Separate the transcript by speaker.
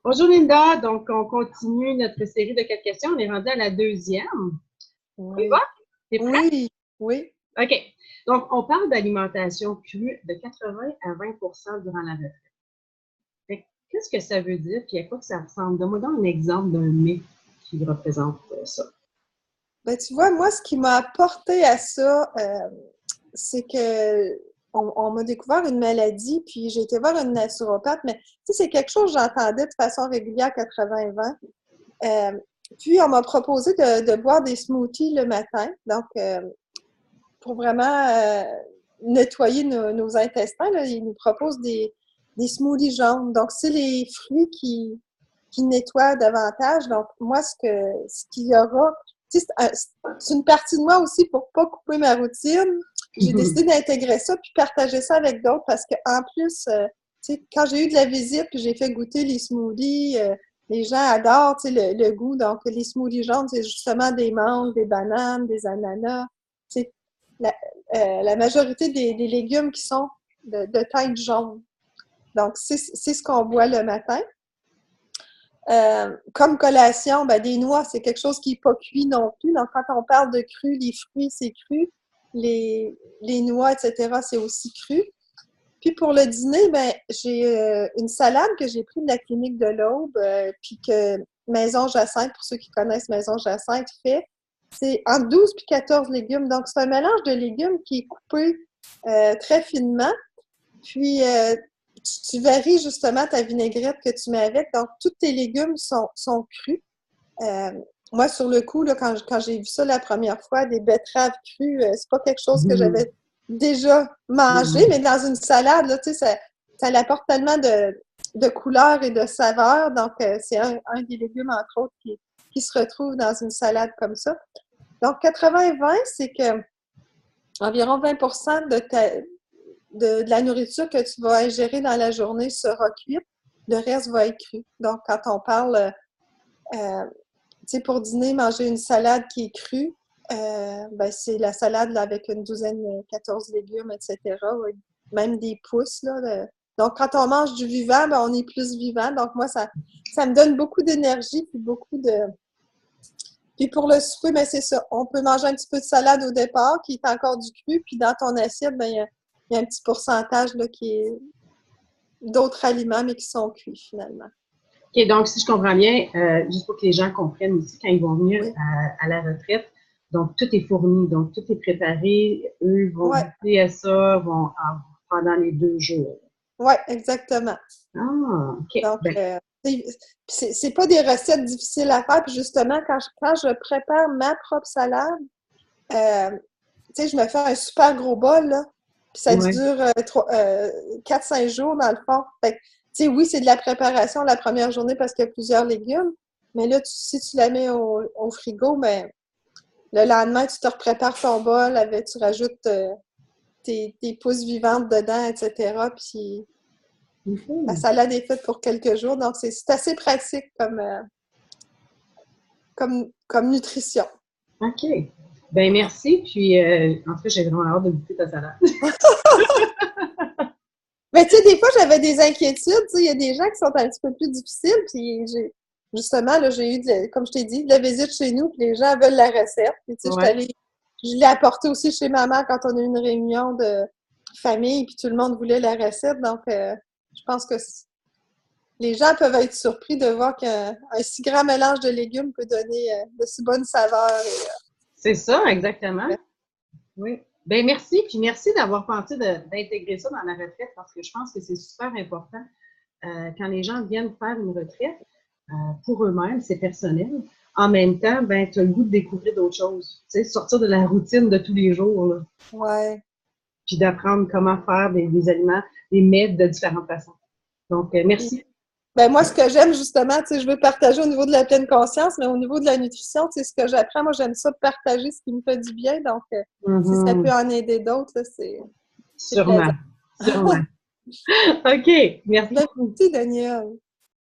Speaker 1: Bonjour Linda, donc on continue notre série de 4 questions. On est rendu à la deuxième. On y va?
Speaker 2: Oui,
Speaker 1: T'es prête?
Speaker 2: oui, oui.
Speaker 1: OK. Donc, on parle d'alimentation crue de 80 à 20 durant la retraite. Qu'est-ce que ça veut dire? Puis à quoi que ça ressemble? Donne-moi donc un exemple d'un mets qui représente ça.
Speaker 2: Ben, tu vois, moi, ce qui m'a apporté à ça, c'est que on m'a découvert une maladie, puis j'ai été voir une naturopathe, mais tu sais, c'est quelque chose que j'entendais de façon régulière 80-20. Puis on m'a proposé de boire des smoothies le matin, donc pour vraiment nettoyer nos intestins, là, ils nous proposent des smoothies jaunes. Donc, c'est les fruits qui nettoient davantage. Donc, moi, ce qu'il y aura, tu sais, c'est une partie de moi aussi pour pas couper ma routine. J'ai décidé d'intégrer ça puis partager ça avec d'autres parce qu'en plus, tu sais, quand j'ai eu de la visite puis j'ai fait goûter les smoothies, les gens adorent, tu sais, le goût. Donc, les smoothies jaunes, c'est justement des mangues, des bananes, des ananas. Tu sais, la, la majorité des légumes qui sont de teinte jaune. Donc, c'est ce qu'on boit le matin. Comme collation, ben, des noix, c'est quelque chose qui n'est pas cuit non plus. Donc, quand on parle de cru, les fruits, c'est cru. Les noix, etc., c'est aussi cru. Puis pour le dîner, ben, j'ai une salade que j'ai prise de la clinique de l'Aube, puis que Maison Jacinthe, pour ceux qui connaissent Maison Jacinthe, fait. C'est entre 12 et 14 légumes. Donc, c'est un mélange de légumes qui est coupé très finement. Puis, tu varies justement ta vinaigrette que tu mets avec. Donc, tous tes légumes sont crus. Euh, Moi, sur le coup, là, quand j'ai vu ça la première fois, des betteraves crues, c'est pas quelque chose que j'avais déjà mangé, mais dans une salade, là, tu sais, ça apporte tellement de couleurs et de saveurs. Donc, c'est un des légumes, entre autres, qui se retrouve dans une salade comme ça. Donc, 80-20, c'est que environ 20 de la nourriture que tu vas ingérer dans la journée sera cuite. Le reste va être cru. Donc, quand on parle, tu sais, pour dîner, manger une salade qui est crue, ben, c'est la salade là, avec une douzaine, 14 légumes, etc. Ouais. Même des pousses. Là. Donc, quand on mange du vivant, ben, on est plus vivant. Donc, moi, ça me donne beaucoup d'énergie puis beaucoup de. Puis pour le souper, ben, c'est ça. On peut manger un petit peu de salade au départ qui est encore du cru, puis dans ton assiette, ben, il y a un petit pourcentage là, qui est d'autres aliments, mais qui sont cuits finalement.
Speaker 1: OK, donc si je comprends bien, juste pour que les gens comprennent aussi quand ils vont venir
Speaker 2: Oui.
Speaker 1: à la retraite, donc tout est fourni, donc tout est préparé. Eux vont
Speaker 2: Ouais.
Speaker 1: goûter à ça pendant les 2 jours.
Speaker 2: Ouais, exactement.
Speaker 1: Ah, OK.
Speaker 2: Donc,
Speaker 1: Ben,
Speaker 2: c'est pas des recettes difficiles à faire. Puis justement, quand je prépare ma propre salade, euh, tu sais, je me fais un super gros bol, là. Puis ça
Speaker 1: ouais.
Speaker 2: dure 4-5 jours, dans le fond. Fait que, tu sais, oui, c'est de la préparation la première journée parce qu'il y a plusieurs légumes. Mais là, si tu la mets au frigo, ben, le lendemain, tu te reprépares ton bol, tu rajoutes tes pousses vivantes dedans, etc. Puis la
Speaker 1: Mhm.
Speaker 2: salade est faite pour quelques jours. Donc, c'est assez pratique comme nutrition.
Speaker 1: OK. Ben merci. Puis, en tout cas, j'ai vraiment hâte de goûter ta salade.
Speaker 2: Mais tu sais, des fois, j'avais des inquiétudes. Tu sais, il y a des gens qui sont un petit peu plus difficiles. Puis, justement, là, j'ai eu, comme je t'ai dit, de la visite chez nous. Puis, les gens veulent la recette. Puis, tu sais,
Speaker 1: Ouais.
Speaker 2: je l'ai apporté aussi chez maman quand on a eu une réunion de famille. Puis, tout le monde voulait la recette. Donc, je pense que les gens peuvent être surpris de voir qu'un si grand mélange de légumes peut donner de si bonnes saveurs.
Speaker 1: C'est ça, exactement. Oui. Ben merci. Puis merci d'avoir pensé d'intégrer ça dans la retraite parce que je pense que c'est super important. Quand les gens viennent faire une retraite, pour eux-mêmes, c'est personnel. En même temps, ben, tu as le goût de découvrir d'autres choses. Tu sais, sortir de la routine de tous les jours, là,
Speaker 2: Ouais.
Speaker 1: puis d'apprendre comment faire des aliments, des mets de différentes façons. Donc,
Speaker 2: Puis,
Speaker 1: merci.
Speaker 2: ben moi, ce que j'aime justement, tu sais, je veux partager au niveau de la pleine conscience, mais au niveau de la nutrition, tu sais, ce que j'apprends, moi, j'aime ça partager ce qui me fait du bien. Donc, si ça peut
Speaker 1: Mhm.
Speaker 2: en aider d'autres, là, c'est plaisant.
Speaker 1: Sûrement. Sûrement. OK. Merci beaucoup.
Speaker 2: Merci, Daniel.